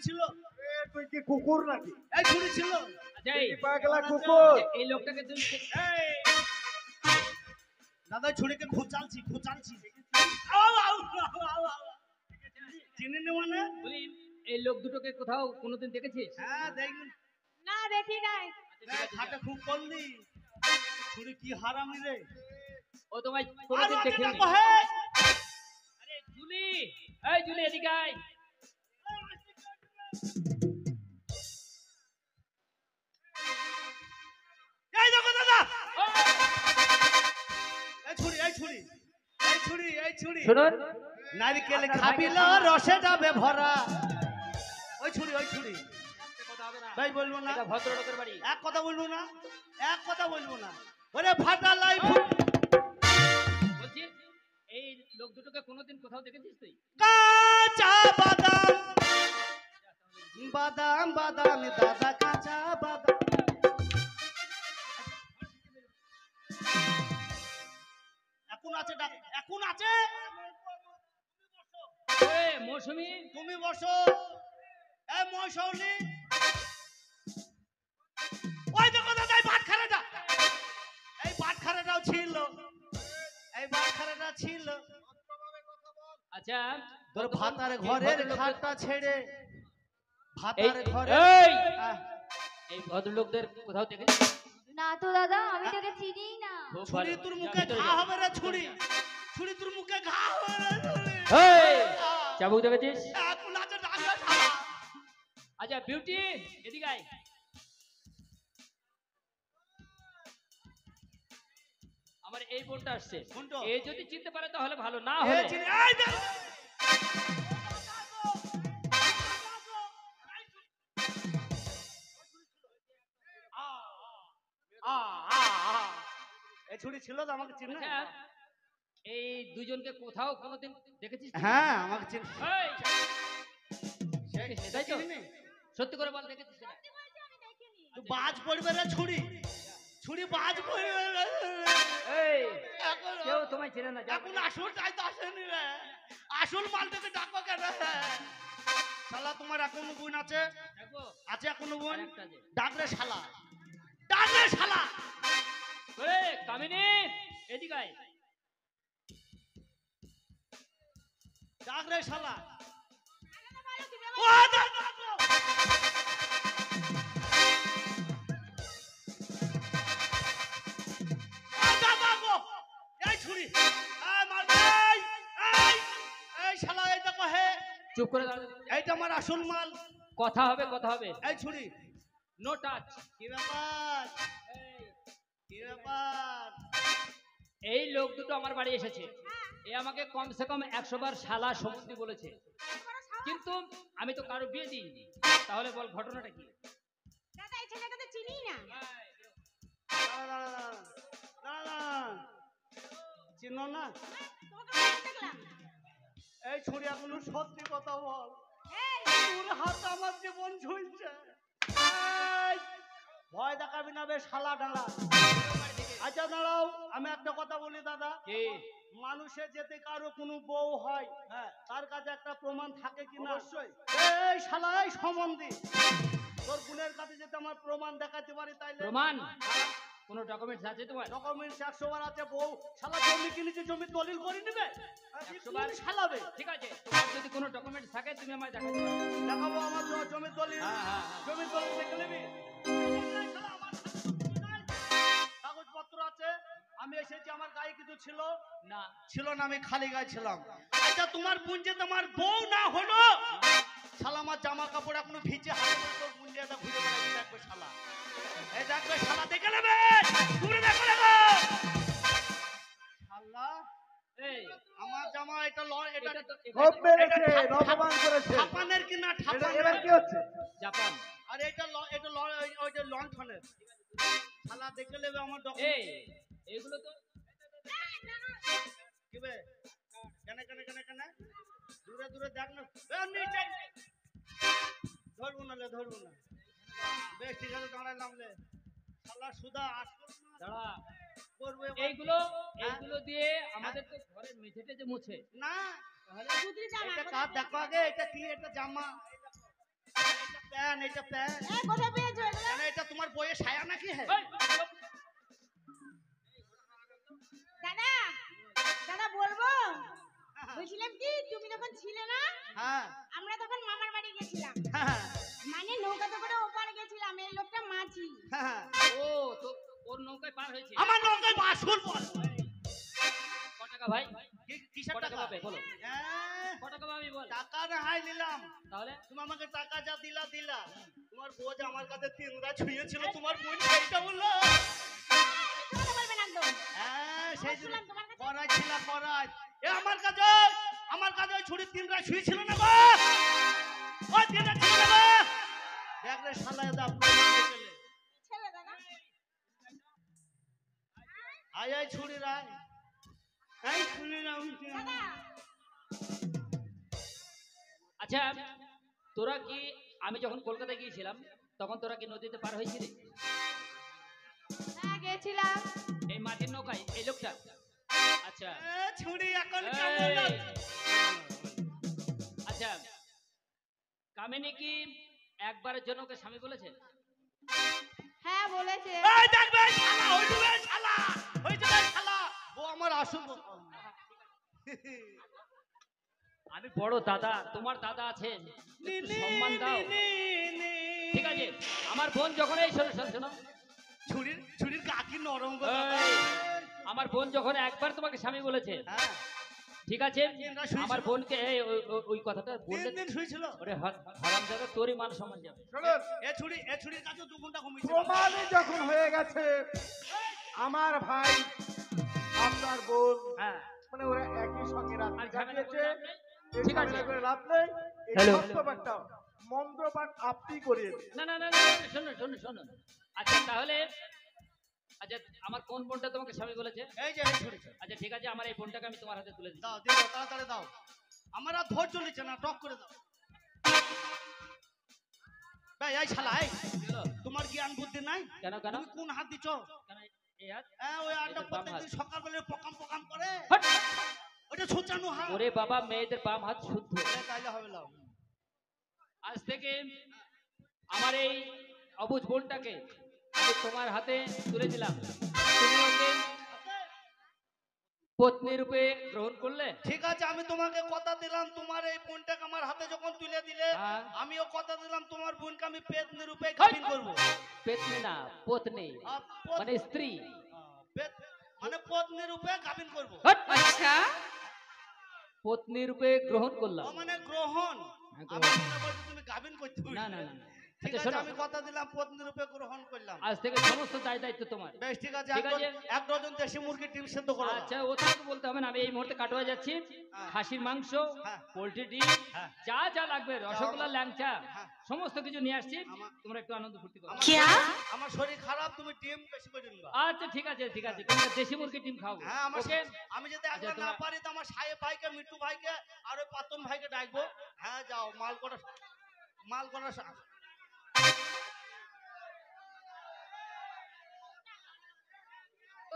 ছিল তুই কি কুকুর নাকি? এই ছুরি ছিল পাগলা কুকুর। এই লোকটাকে তুমি দাদা ছুরিকে খুঁচালছি চিনি নি মানে বলি এই লোক দুটোকে কোথাও কোনোদিন দেখেছিস? হ্যাঁ দেখুন না দেখি নাই। খাটে খুব করলি ছুরি কি হারামি রে ও তোমায় কোনোদিন দেখেনি। আরে জুলি, এই জুলি এদিকে আয়। এই দেখো দাদা এই ছুরি শুনুন, নারকেল খাবিল রসে যাবে ভরা ওই ছুরি কথা হবে না। ভাই বলবো না এটা ভদ্রলোকের বাড়ি। এক কথা বলবো না ওরে ফাটা লাই বলছি এই লোক দুটোকে কোনোদিন কোথাও দেখেছিস তুই? কাঁচা বাদাম দাদা কাঁচা বাদাম এখন আছে মৌসুমী তুমি বসো মৌসুমী ওই দেখো দাদা এই বাটখারাটাও ছিল আচ্ছা তোর ভাতার ঘরের খাটটা ছেড়ে এই ভদ্রলোকদের কোথাও দেখেছিস? না তো দাদা, আমি তোকে চিনি না। ছুরি তোর মুখে ঘা হবে রে ছুরি তোর মুখে ঘা হবে রে চাবুক দেখেছিস? এখন আছে ডাক্তার শালা আচ্ছা বিউটি এদিকে আয়। আমার এই বোনটা আসছে, এ যদি চিনতে পারে তাহলে ভালো, না হলে এই ছুরি ছিল তো আমাকে চিনে আচ্ছা, এই দুজনকে কোথাও কোনোদিন দেখেছিস? হ্যাঁ আমাকে চিনে তাই তো? সত্যি করে বল, দেখেছিস না? তুই বাজ পড়বে রে ছুরি বাজ পড়বে রে। এই কেউ তোমায় চেনে না। এখন আসল চাই তো আসেনি রে, আসল মালটাকে ডাকো কেন শালা? তোমার এখন বোন আছে এখনো বোন? ডাকলে শালা কামিনী এদিকে আয়। ডাকলে শালা চুপ করে দাঁড়া। এইটা আমার আসল মাল। কথা হবে এই ছুরি নো টাচ। কি ব্যাপার এই লোক দুটো আমার বাড়ি এসেছে, এ আমাকে কমসে কম 100 বার শালা সম্বন্ধী বলেছে, কিন্তু আমি তো কারো বিয়ে দিইনি। তাহলে বল ঘটনাটা কি? দাদা এই ছেলেকে তো চিনি না। চিনো না? এই ছুরি এখন সত্যি কথা বল, তোর হাত আমার জীবন ঝুলছে। ভয় দেখাবি না বে শালা ডালা। আচ্ছা দাঁড়াও, আমি একটা কথা বলি দাদা, মানুষের যেতে কারো কোনো বউ হয় তার কাছে একটা প্রমাণ থাকে কিনা? অবশ্যই। এই শালা এই সম্বন্ধে তোর বোনের কাছে যেতে আমার প্রমাণ দেখাতে পারি, তাইলে প্রমাণ কোন ডকুমেন্টস আছে তোমার? ডকুমেন্টস 100 বার আছে। বউ শালা জমি কিনেছে, জমি দলিল করে নিবে 100 বার শালাবে। ঠিক আছে, তোমার যদি কোনো ডকুমেন্টস থাকে তুমি আমায় দেখাতে পারো। দেখাবো আমার জমির দলিল। জমির দলিল দেখে নিবি। কাগজপত্র আছে, আমি এসেছি, আমার গায়ে কিছু ছিল না, আমি খালি গায়ে ছিলাম। আচ্ছা তোমার বোন যে তোমার বউ না হলো, শালা আমার জামা কাপড় এখনো ভিজে হাতে করে তোর বোন যেটা ঘুরে বেড়াচ্ছে, দেখবে শালা। এই দেখবে শালা, দেখে নেবে, ঘুরে দেখো শালা। এই আমার জামা এটা খুব মেরেছে, নকমান করেছে। জাপানের কি না? এবার কি হচ্ছে? জাপান। আর এটা ওই যে লন্ঠনের শালা, দেখে নেবে আমার এই এগুলো তো কি বে কেন দূরে দেখ না, ধরবো না বেশ ঠিক আছে, দাঁড়াইলাম লে শালা সুদা দাঁড়া করবে। এইগুলো দিয়ে আমাদের তো ঘরের মেঝেতে যে মুছে না, তাহলে এটা কাজ দেখো আগে, এটা কি? এটা জামা প্যান, এটা প্যান। এ কোথায় পেয়েছো এগুলো? কেন এটা তোমার বইয়ের ছায়া নাকি? হ্যাঁ এই, চুপ। দাদা দাদা বলবো, বলছিলাম কি তুমি যখন ছিলে না, হ্যাঁ আমরা তখন মামার বাড়ি গেছিলাম, হ্যাঁ মানে নৌকাতে করে ওপার গেছিলাম, এই লোকটা মাঝি। হ্যাঁ। ও তো ওর নৌকায় পার হয়েছে। আমার নৌকায় বাসুর পর। ক টাকা ভাই? কিসের ক টাকা টাকা? পাবে বলো? হ্যাঁ, ক টাকা পাবি বল? টাকা না হয় নিলাম। তাহলে তুমি আমাকে টাকা যা দিলা দিলা। তোমার বউ যে আমার কাছে 3 রাত ছুঁয়েছিল, তোমার বোন সেইটা বললো। কথা বলবেন একদম। হ্যাঁ, সেই জন্য শুনলাম তোমার কাছে। করাই ছিল করাই। এ আমার কাছে ওই ছুরি 3 রাত ছুঁয়েছিল না গো। ওই 3 রাত ছিল না গো। দেখ রে শালা এদা চলে। ছেলে দাদা। আয় ছুরি রায়। এই ছুরি রায় উঠে। দাদা আচ্ছা, তোরা কি আমি যখন কলকাতায় গিয়েছিলাম তখন তোরা কি নদীতে পার হয়েছিলি? হ্যাঁ গেছিলাম। এই মাটির নৌকায় এই লোকটা? আচ্ছা এ ছুরি এখন এই। কেমন আছে? আচ্ছা, কামিনী কি একবারের জন্য ওকে স্বামী বলেছে? হ্যাঁ বলেছে। এই দেখবে শালা ওই যে শালা ওই যে শালা ও আমার আসল। আমি বড় দাদা, তোমার দাদা আছেন, একটু সম্মান দাও। ঠিক আছে, আমার বোন যখন এই শোনো শোনো শোনো, ছুরির কাকি নরম গো বাবা। এই, আমার বোন যখন একবার তোমাকে স্বামী বলেছে, হ্যাঁ ঠিক আছে, তিনটা শুয়েছিল। আমার বোনকে এই ওই কথাটা বললে 3 দিন শুয়েছিল। ওরে হারামজাদা, তোরই মান সম্মান যাবে। শুনুন, এ ছুরির কাছে 2 ঘন্টা ঘুমিয়েছিল। প্রমাণই যখন হয়ে গেছে আমার ভাই আপনার বোন, হ্যাঁ, মানে ওরা একই সঙ্গে রাত্রি আর ঝামেলা করে কাটিয়েছে। লাভ নেই। এই ঠিক আছে। ঝামেলা করে লাভ নেই। এই হ্যালো। বাস্তবটা মন্ত্রপাঠ আপনি করিয়েছেন। না না না না, শোনো শোনো শোনো। আচ্ছা তাহলে, আচ্ছা আমার কোন বোনটা তোমাকে স্বামী বলেছে? এই যে এই ছুরি আচ্ছা ঠিক আছে, আমার এই বোনটাকে আমি তোমার হাতে তুলে দিই। দাও দাও তাড়াতাড়ি দাও। আমার আর ধৈর্য নিচ্ছে না, টক করে দাও। ভাই এই শালা এই বুঝলো? তোমার জ্ঞান বুদ্ধি নাই? কেন কেন তুমি কোন হাত দিছো? কেন এই হাত? হ্যাঁ ওই আড্ডা এই তো বাম প্রত্যেকদিন হাত। সকালবেলা পকাম করে। হট! ওটা ছোচানো হাত। ওরে বাবা, মেয়েদের বাম হাত শুদ্ধ। তাইলে হবে লাও। আজ থেকে আমার এই অবুঝ বোনটাকে আমি তোমার হাতে তুলে দিলাম। তুমি ওকে পত্নী রূপে গ্রহণ করলে। ঠিক আছে, আমি তোমাকে কথা দিলাম, তোমার এই বোনটাকে আমার হাতে যখন তুলে দিলে হ্যাঁ। আমিও কথা দিলাম তোমার বোনকে আমি পেতনি রূপে গাভিন করব। পেতনি না, পত্নী, মানে স্ত্রী। মানে পত্নী রূপে গাভিন করব। হট! পত্নী রূপে গ্রহণ করলাম। ও মানে গ্রহণ। হ্যাঁ, আমি গ্রহণ। মনে করছি তুমি গাভিন করতে হবে। না না না না। ঠিক আচ্ছা আছে, শোনো, আমি কথা দিলাম পত্নী রূপে গ্রহণ করলাম। আজ থেকে সমস্ত দায় দায়িত্ব তোমার। বেশ ঠিক আছে, ঠিক আছে। এক ডজন দেশি মুরগি ডিম সেদ্ধ করো। আচ্ছা ও তো বলতে হবে না, আমি এই মুহূর্তে কাটোয়া যাচ্ছি। হ্যাঁ। খাসির মাংস, হ্যাঁ। পোল্ট্রি ডিম, হ্যাঁ। যা যা লাগবে, রসগোল্লা, ল্যাংচা, হ্যাঁ। সমস্ত কিছু নিয়ে আসছি। আমার- তোমরা একটু আনন্দ ফুর্তি করো। আমার শরীর খারাপ, তুমি ডিম বেশি করে নিবা। আচ্ছা ঠিক আছে ঠিক আছে, তোমরা দেশি মুরগির ডিম খাও। হ্যাঁ ওকে, আমি যদি আচ্ছা, একবার না তোমরা- পারি তো আমার সাহেব ভাইকে, মিট্টু ভাইকে আর ওই পাতন ভাইকে ডাকবো। হ্যাঁ যাও, মাল করা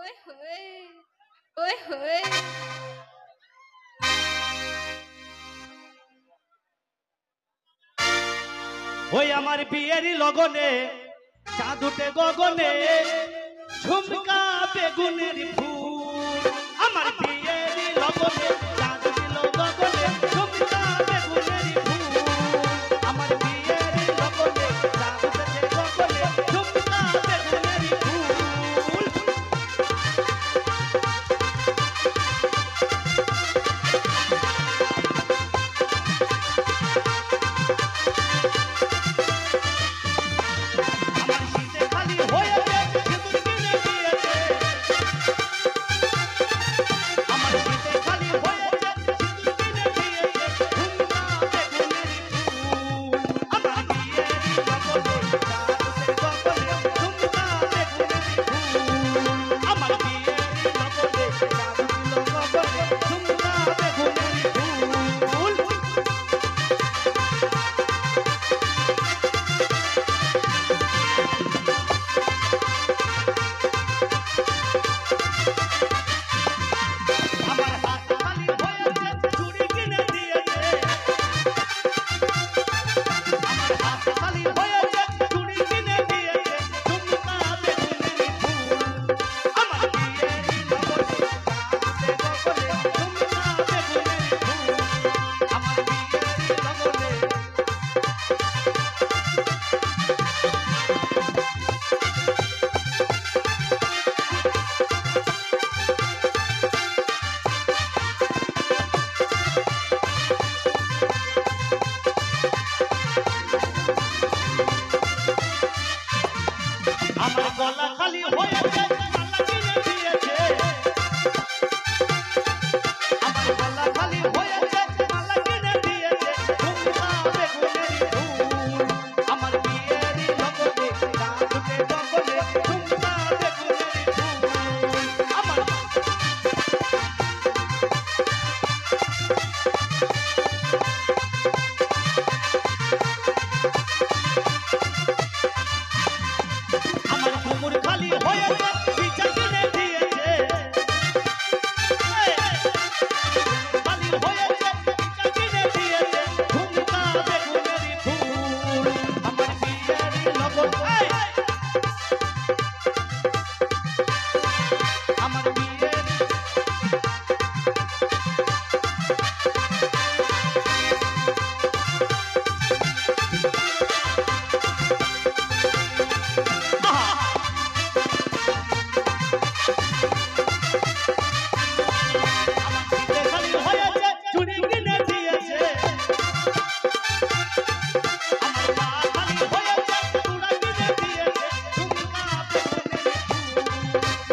ওই হই ওই হই। ওই আমার বিয়েরই লগনে চাঁদ উঠে গগনে, ঝুমকা বেগুনের ফুল। আমার বিয়েরই লগনে চাঁদ উঠল গগনে, ঝুমকা বেগুনের ফুল। আমার বিয়েরই লগনে চাঁদ উঠেছে গগনে, ঝুমকা বেগুনের ফুল। আমার শীতে খালি হয়েছে, সিঁদুর কিনে দিয়েছে। হয়েছে পিঠা কিনে দিয়েছে খালি হয়েছে পিঠা কিনে দিয়েছে ঝুমকা বেগুনেরই ফুল আমার বিয়েরই লগন আমার বিয়ের খালি হয়েছে চুড়ি কিনে দিয়েছে আমার মা খালি হয়েছে চূড়া কিনে দিয়েছে ঝুমকা বেগুনেরই ফুল